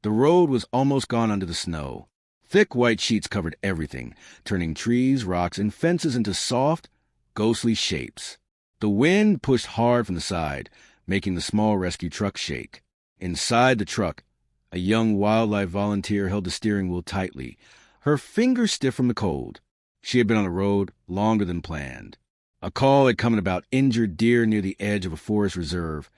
The road was almost gone under the snow. Thick white sheets covered everything, turning trees, rocks, and fences into soft, ghostly shapes. The wind pushed hard from the side, making the small rescue truck shake. Inside the truck, a young wildlife volunteer held the steering wheel tightly, her fingers stiff from the cold. She had been on the road longer than planned. A call had come in about injured deer near the edge of a forest reserve,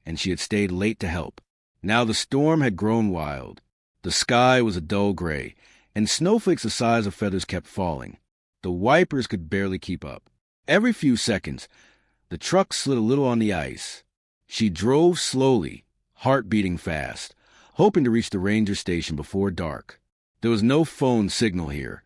and she had stayed late to help. Now the storm had grown wild. The sky was a dull gray, and snowflakes the size of feathers kept falling. The wipers could barely keep up. Every few seconds, the truck slid a little on the ice. She drove slowly, heart beating fast, hoping to reach the ranger station before dark. There was no phone signal here,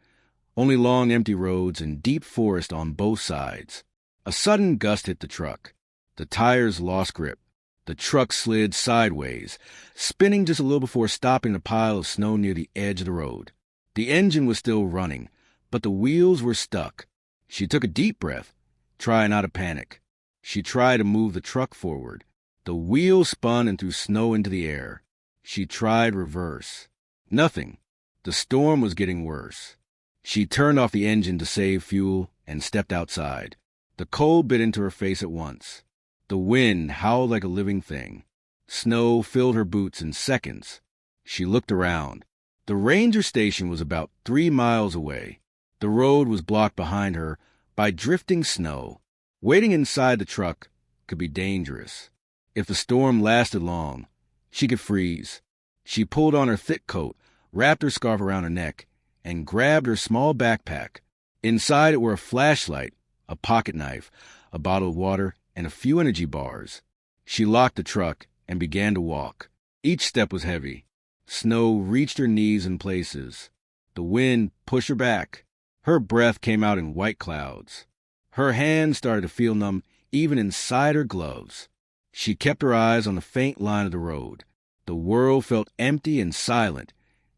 only long empty roads and deep forest on both sides. A sudden gust hit the truck. The tires lost grip. The truck slid sideways, spinning just a little before stopping in a pile of snow near the edge of the road. The engine was still running, but the wheels were stuck. She took a deep breath, trying not to panic. She tried to move the truck forward. The wheels spun and threw snow into the air. She tried reverse. Nothing. The storm was getting worse. She turned off the engine to save fuel and stepped outside. The cold bit into her face at once. The wind howled like a living thing. Snow filled her boots in seconds. She looked around. The ranger station was about 3 miles away. The road was blocked behind her by drifting snow. Waiting inside the truck could be dangerous. If the storm lasted long, she could freeze. She pulled on her thick coat, wrapped her scarf around her neck, and grabbed her small backpack. Inside it were a flashlight, a pocket knife, a bottle of water, and a few energy bars. She locked the truck and began to walk. Each step was heavy. Snow reached her knees in places. The wind pushed her back. Her breath came out in white clouds. Her hands started to feel numb even inside her gloves. She kept her eyes on the faint line of the road. The world felt empty and silent,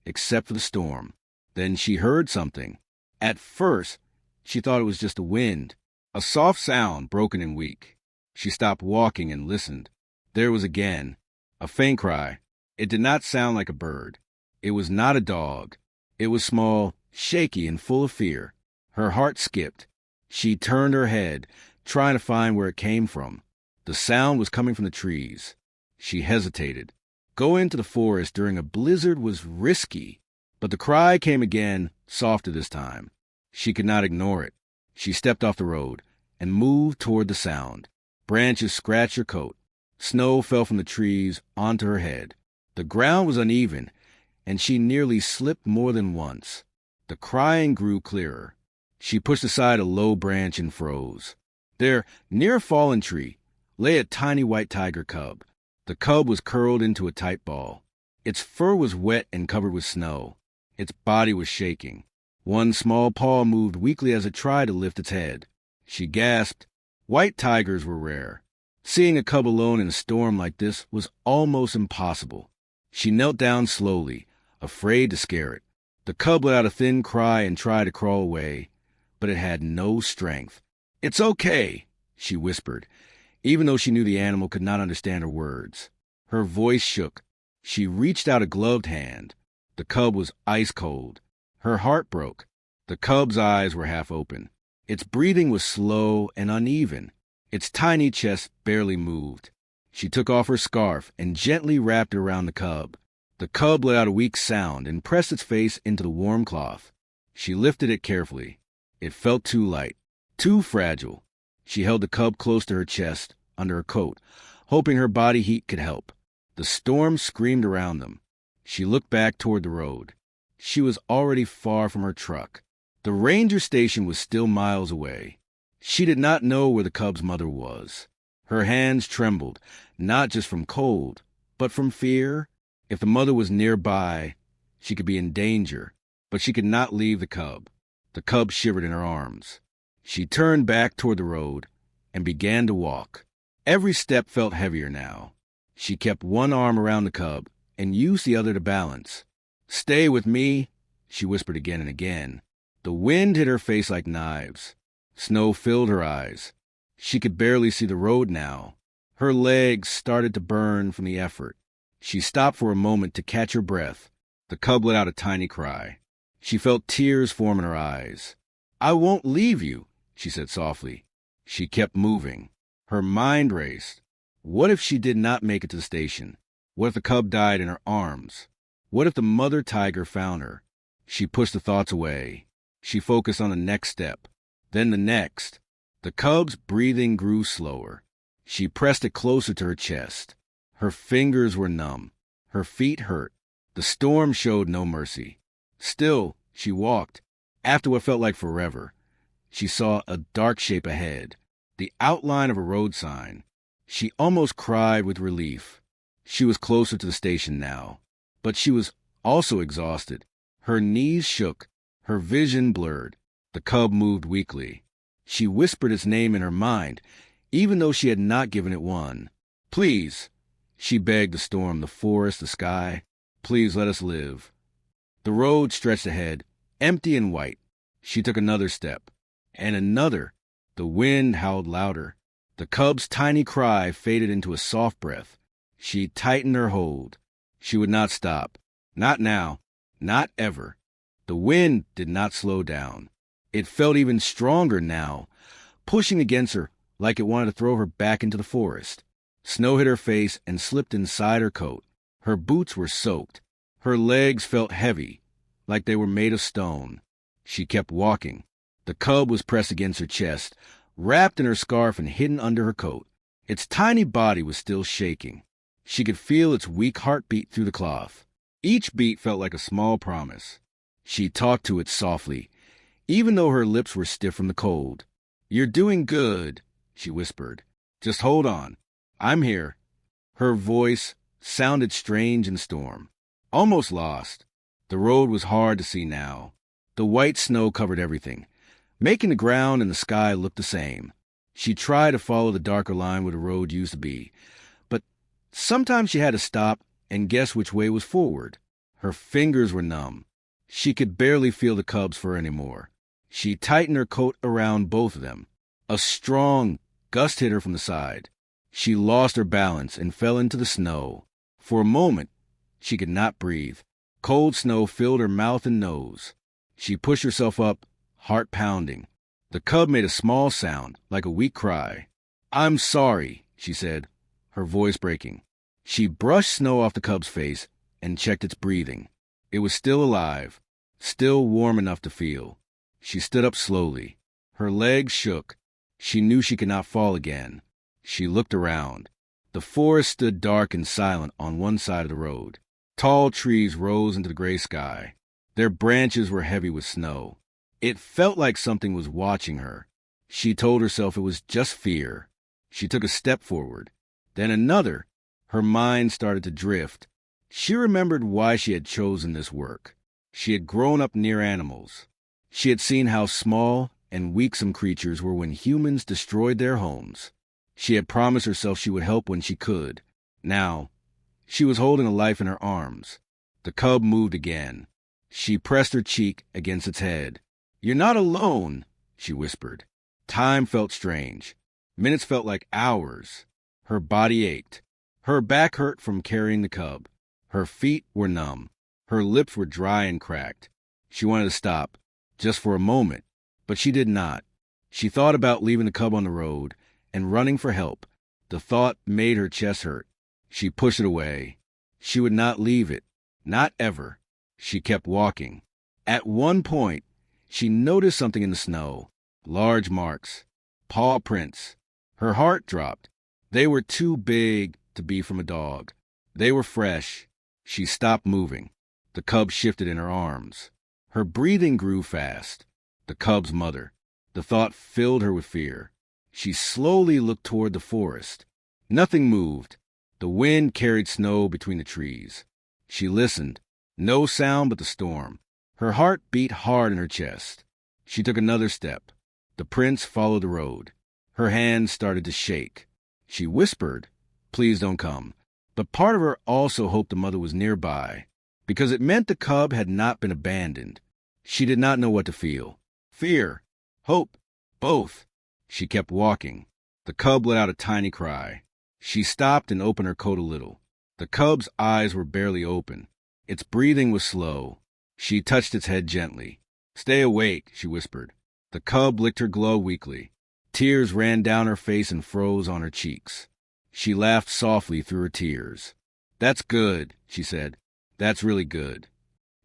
except for the storm. Then she heard something. At first, she thought it was just the wind, a soft sound, broken and weak. She stopped walking and listened. There was again a faint cry. It did not sound like a bird. It was not a dog. It was small, shaky, and full of fear. Her heart skipped. She turned her head, trying to find where it came from. The sound was coming from the trees. She hesitated. Going into the forest during a blizzard was risky, but the cry came again, softer this time. She could not ignore it. She stepped off the road and moved toward the sound. Branches scratched her coat. Snow fell from the trees onto her head. The ground was uneven, and she nearly slipped more than once. The crying grew clearer. She pushed aside a low branch and froze. There, near a fallen tree, lay a tiny white tiger cub. The cub was curled into a tight ball. Its fur was wet and covered with snow. Its body was shaking. One small paw moved weakly as it tried to lift its head. She gasped. White tigers were rare. Seeing a cub alone in a storm like this was almost impossible. She knelt down slowly, afraid to scare it. The cub let out a thin cry and tried to crawl away, but it had no strength. "It's okay," she whispered, even though she knew the animal could not understand her words. Her voice shook. She reached out a gloved hand. The cub was ice cold. Her heart broke. The cub's eyes were half open. Its breathing was slow and uneven. Its tiny chest barely moved. She took off her scarf and gently wrapped it around the cub. The cub let out a weak sound and pressed its face into the warm cloth. She lifted it carefully. It felt too light, too fragile. She held the cub close to her chest, under her coat, hoping her body heat could help. The storm screamed around them. She looked back toward the road. She was already far from her truck. The ranger station was still miles away. She did not know where the cub's mother was. Her hands trembled, not just from cold, but from fear. If the mother was nearby, she could be in danger, but she could not leave the cub. The cub shivered in her arms. She turned back toward the road and began to walk. Every step felt heavier now. She kept one arm around the cub and used the other to balance. "Stay with me," she whispered again and again. The wind hit her face like knives. Snow filled her eyes. She could barely see the road now. Her legs started to burn from the effort. She stopped for a moment to catch her breath. The cub let out a tiny cry. She felt tears form in her eyes. "I won't leave you," she said softly. She kept moving. Her mind raced. What if she did not make it to the station? What if the cub died in her arms? What if the mother tiger found her? She pushed the thoughts away. She focused on the next step, then the next. The cub's breathing grew slower. She pressed it closer to her chest. Her fingers were numb. Her feet hurt. The storm showed no mercy. Still, she walked. After what felt like forever, she saw a dark shape ahead, the outline of a road sign. She almost cried with relief. She was closer to the station now, but she was also exhausted. Her knees shook, her vision blurred. The cub moved weakly. She whispered its name in her mind, even though she had not given it one. "Please," she begged the storm, the forest, the sky. "Please let us live." The road stretched ahead, empty and white. She took another step, and another. The wind howled louder. The cub's tiny cry faded into a soft breath. She tightened her hold. She would not stop. Not now. Not ever. The wind did not slow down. It felt even stronger now, pushing against her like it wanted to throw her back into the forest. Snow hit her face and slipped inside her coat. Her boots were soaked. Her legs felt heavy, like they were made of stone. She kept walking. The cub was pressed against her chest, wrapped in her scarf and hidden under her coat. Its tiny body was still shaking. She could feel its weak heartbeat through the cloth. Each beat felt like a small promise. She talked to it softly, even though her lips were stiff from the cold. "You're doing good," she whispered. "Just hold on. I'm here." Her voice sounded strange in the storm, almost lost. The road was hard to see now. The white snow covered everything, making the ground and the sky look the same. She tried to follow the darker line where the road used to be, but sometimes she had to stop and guess which way was forward. Her fingers were numb. She could barely feel the cub's fur anymore. She tightened her coat around both of them. A strong gust hit her from the side. She lost her balance and fell into the snow. For a moment, she could not breathe. Cold snow filled her mouth and nose. She pushed herself up, heart pounding. The cub made a small sound, like a weak cry. "I'm sorry," she said, her voice breaking. She brushed snow off the cub's face and checked its breathing. It was still alive, still warm enough to feel. She stood up slowly. Her legs shook. She knew she could not fall again. She looked around. The forest stood dark and silent on one side of the road. Tall trees rose into the gray sky. Their branches were heavy with snow. It felt like something was watching her. She told herself it was just fear. She took a step forward, then another. Her mind started to drift. She remembered why she had chosen this work. She had grown up near animals. She had seen how small and weak some creatures were when humans destroyed their homes. She had promised herself she would help when she could. Now, she was holding a life in her arms. The cub moved again. She pressed her cheek against its head. "You're not alone," she whispered. Time felt strange. Minutes felt like hours. Her body ached. Her back hurt from carrying the cub. Her feet were numb. Her lips were dry and cracked. She wanted to stop, just for a moment, but she did not. She thought about leaving the cub on the road and running for help. The thought made her chest hurt. She pushed it away. She would not leave it. Not ever. She kept walking. At one point, she noticed something in the snow. Large marks. Paw prints. Her heart dropped. They were too big to be from a dog. They were fresh. She stopped moving. The cub shifted in her arms. Her breathing grew fast. The cub's mother. The thought filled her with fear. She slowly looked toward the forest. Nothing moved. The wind carried snow between the trees. She listened. No sound but the storm. Her heart beat hard in her chest. She took another step. The prince followed the road. Her hands started to shake. She whispered, "Please don't come." But part of her also hoped the mother was nearby, because it meant the cub had not been abandoned. She did not know what to feel. Fear, hope, both. She kept walking. The cub let out a tiny cry. She stopped and opened her coat a little. The cub's eyes were barely open. Its breathing was slow. She touched its head gently. "Stay awake," she whispered. The cub licked her glove weakly. Tears ran down her face and froze on her cheeks. She laughed softly through her tears. "That's good," she said. "That's really good."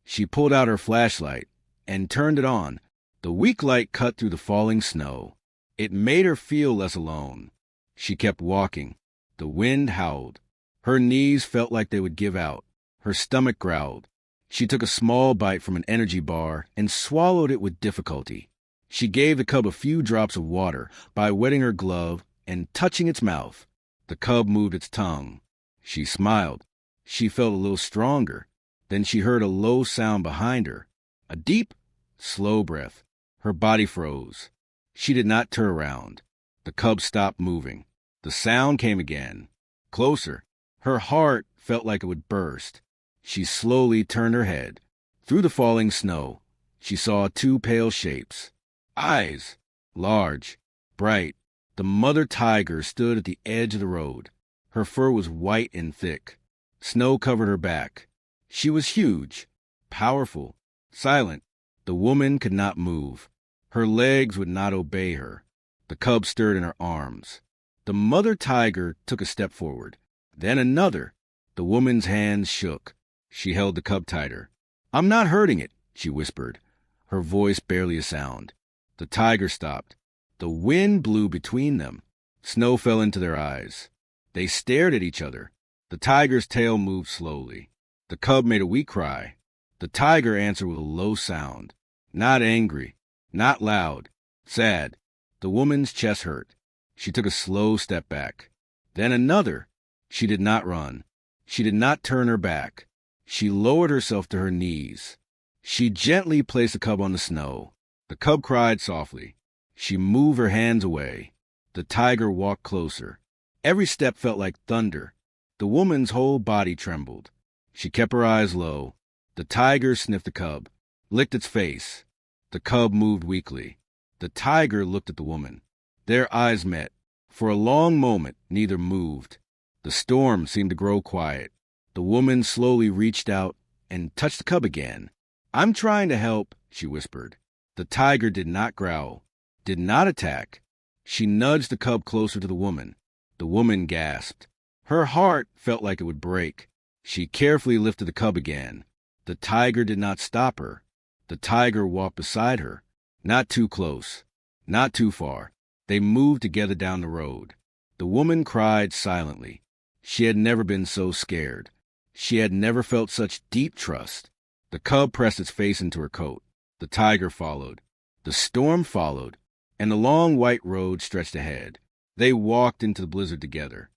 She pulled out her flashlight and turned it on. The weak light cut through the falling snow. It made her feel less alone. She kept walking. The wind howled. Her knees felt like they would give out. Her stomach growled. She took a small bite from an energy bar and swallowed it with difficulty. She gave the cub a few drops of water by wetting her glove and touching its mouth. The cub moved its tongue. She smiled. She felt a little stronger. Then she heard a low sound behind her. A deep, slow breath. Her body froze. She did not turn around. The cub stopped moving. The sound came again. Closer. Her heart felt like it would burst. She slowly turned her head. Through the falling snow, she saw two pale shapes. Eyes. Large. Bright. The mother tiger stood at the edge of the road. Her fur was white and thick. Snow covered her back. She was huge, powerful, silent. The woman could not move. Her legs would not obey her. The cub stirred in her arms. The mother tiger took a step forward. Then another. The woman's hands shook. She held the cub tighter. "I'm not hurting it," she whispered, her voice barely a sound. The tiger stopped. The wind blew between them. Snow fell into their eyes. They stared at each other. The tiger's tail moved slowly. The cub made a weak cry. The tiger answered with a low sound. Not angry, not loud, sad. The woman's chest hurt. She took a slow step back. Then another. She did not run. She did not turn her back. She lowered herself to her knees. She gently placed the cub on the snow. The cub cried softly. She moved her hands away. The tiger walked closer. Every step felt like thunder. The woman's whole body trembled. She kept her eyes low. The tiger sniffed the cub, licked its face. The cub moved weakly. The tiger looked at the woman. Their eyes met. For a long moment, neither moved. The storm seemed to grow quiet. The woman slowly reached out and touched the cub again. "I'm trying to help," she whispered. The tiger did not growl, did not attack. She nudged the cub closer to the woman. The woman gasped. Her heart felt like it would break. She carefully lifted the cub again. The tiger did not stop her. The tiger walked beside her. Not too close, not too far. They moved together down the road. The woman cried silently. She had never been so scared. She had never felt such deep trust. The cub pressed its face into her coat. The tiger followed. The storm followed, and the long white road stretched ahead. They walked into the blizzard together.